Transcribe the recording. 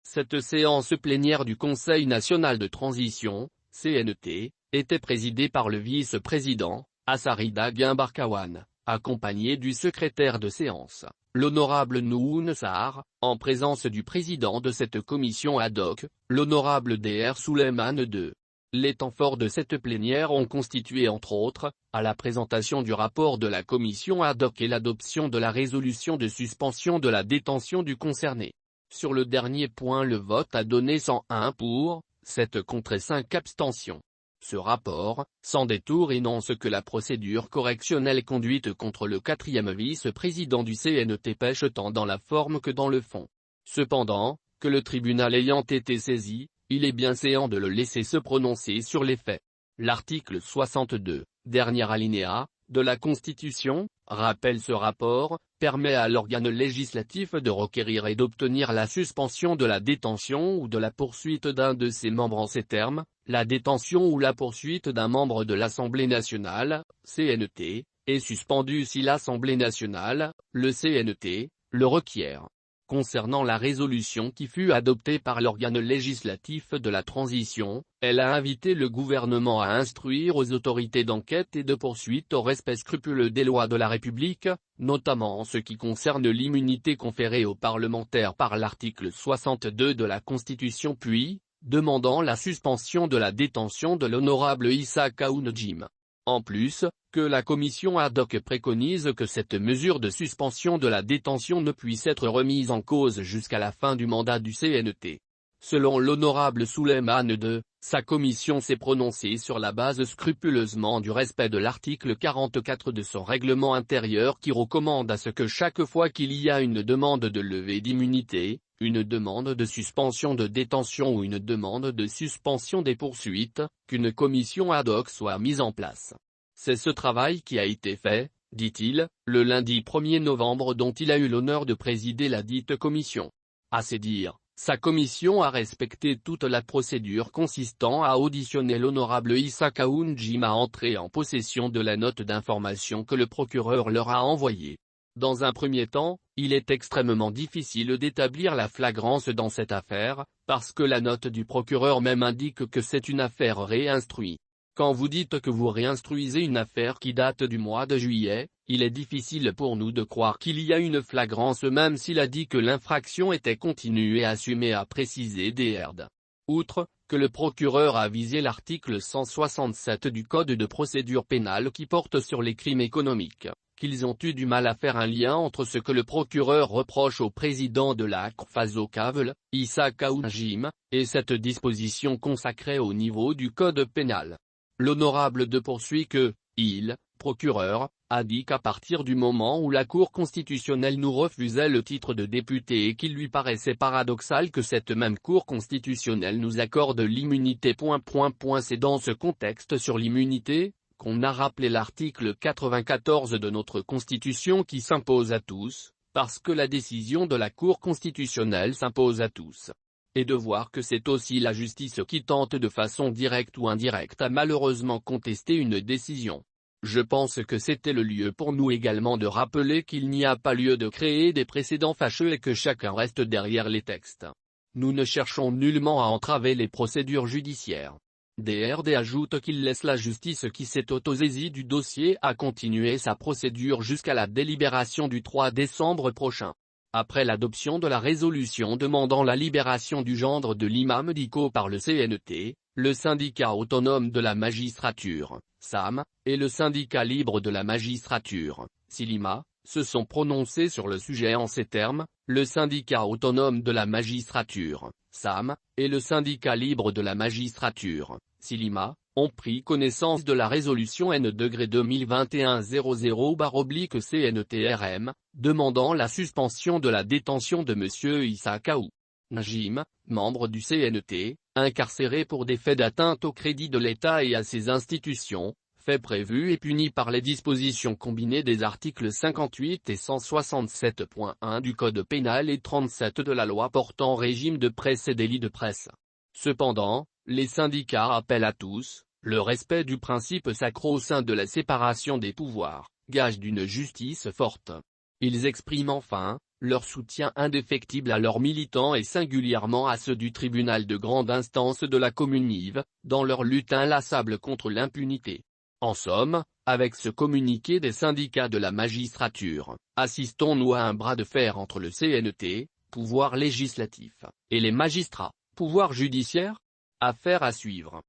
Cette séance plénière du Conseil national de transition, CNT, était présidée par le vice-président, Assarida Guimbarkawan, accompagné du secrétaire de séance, l'honorable Nouhoun Sarr, en présence du président de cette commission ad hoc, l'honorable Dr Souleymane II. Les temps forts de cette plénière ont constitué entre autres, à la présentation du rapport de la commission ad hoc et l'adoption de la résolution de suspension de la détention du concerné. Sur le dernier point, le vote a donné 101 pour, 7 contre et 5 abstentions. Ce rapport, sans détour, énonce que la procédure correctionnelle conduite contre le 4e vice-président du CNT pèche tant dans la forme que dans le fond. Cependant, que le tribunal ayant été saisi, il est bien séant de le laisser se prononcer sur les faits. L'article 62, dernier alinéa, de la Constitution, rappelle ce rapport, permet à l'organe législatif de requérir et d'obtenir la suspension de la détention ou de la poursuite d'un de ses membres en ces termes, la détention ou la poursuite d'un membre de l'Assemblée nationale, CNT, est suspendue si l'Assemblée nationale, le CNT, le requiert. Concernant la résolution qui fut adoptée par l'organe législatif de la transition, elle a invité le gouvernement à instruire aux autorités d'enquête et de poursuite au respect scrupuleux des lois de la République, notamment en ce qui concerne l'immunité conférée aux parlementaires par l'article 62 de la Constitution, puis, demandant la suspension de la détention de l'honorable Issa Kaoun Jim. En plus, que la commission ad hoc préconise que cette mesure de suspension de la détention ne puisse être remise en cause jusqu'à la fin du mandat du CNT. Selon l'honorable Souleymane II, sa commission s'est prononcée sur la base scrupuleusement du respect de l'article 44 de son règlement intérieur qui recommande à ce que chaque fois qu'il y a une demande de levée d'immunité, une demande de suspension de détention ou une demande de suspension des poursuites, qu'une commission ad hoc soit mise en place. C'est ce travail qui a été fait, dit-il, le lundi 1er novembre dont il a eu l'honneur de présider la dite commission. À ses dires, sa commission a respecté toute la procédure consistant à auditionner l'honorable Issa Kaoun Jim à entrer en possession de la note d'information que le procureur leur a envoyée. Dans un premier temps, il est extrêmement difficile d'établir la flagrance dans cette affaire, parce que la note du procureur même indique que c'est une affaire réinstruite. Quand vous dites que vous réinstruisez une affaire qui date du mois de juillet, il est difficile pour nous de croire qu'il y a une flagrance même s'il a dit que l'infraction était continue et assumée, a précisé Dr. Outre, que le procureur a visé l'article 167 du Code de procédure pénale qui porte sur les crimes économiques, qu'ils ont eu du mal à faire un lien entre ce que le procureur reproche au président de la CFAZO-CAVL, Issa Kaoun Jim, et cette disposition consacrée au niveau du Code pénal. L'honorable de poursuit que, il, procureur, a dit qu'à partir du moment où la Cour constitutionnelle nous refusait le titre de député et qu'il lui paraissait paradoxal que cette même Cour constitutionnelle nous accorde l'immunité. C'est dans ce contexte sur l'immunité, qu'on a rappelé l'article 94 de notre Constitution qui s'impose à tous, parce que la décision de la Cour constitutionnelle s'impose à tous. Et de voir que c'est aussi la justice qui tente de façon directe ou indirecte à malheureusement contester une décision. Je pense que c'était le lieu pour nous également de rappeler qu'il n'y a pas lieu de créer des précédents fâcheux et que chacun reste derrière les textes. Nous ne cherchons nullement à entraver les procédures judiciaires. DRD ajoute qu'il laisse la justice qui s'est autosaisie du dossier à continuer sa procédure jusqu'à la délibération du 3 décembre prochain. Après l'adoption de la résolution demandant la libération du gendre de l'imam Dicko par le CNT, le syndicat autonome de la magistrature, SAM, et le syndicat libre de la magistrature, SILIMA, se sont prononcés sur le sujet en ces termes, le syndicat autonome de la magistrature, SAM, et le syndicat libre de la magistrature, SILIMA, ont pris connaissance de la résolution N-2021-00/CNTRM, demandant la suspension de la détention de M. Issa Kaoun Jim, membre du CNT, incarcéré pour des faits d'atteinte au crédit de l'État et à ses institutions, faits prévus et punis par les dispositions combinées des articles 58 et 167.1 du Code pénal et 37 de la loi portant régime de presse et délit de presse. Cependant, les syndicats rappellent à tous, le respect du principe sacro-saint de la séparation des pouvoirs, gage d'une justice forte. Ils expriment enfin, leur soutien indéfectible à leurs militants et singulièrement à ceux du tribunal de grande instance de la commune Yves, dans leur lutte inlassable contre l'impunité. En somme, avec ce communiqué des syndicats de la magistrature, assistons-nous à un bras de fer entre le CNT, pouvoir législatif, et les magistrats, pouvoir judiciaire? Affaire à suivre.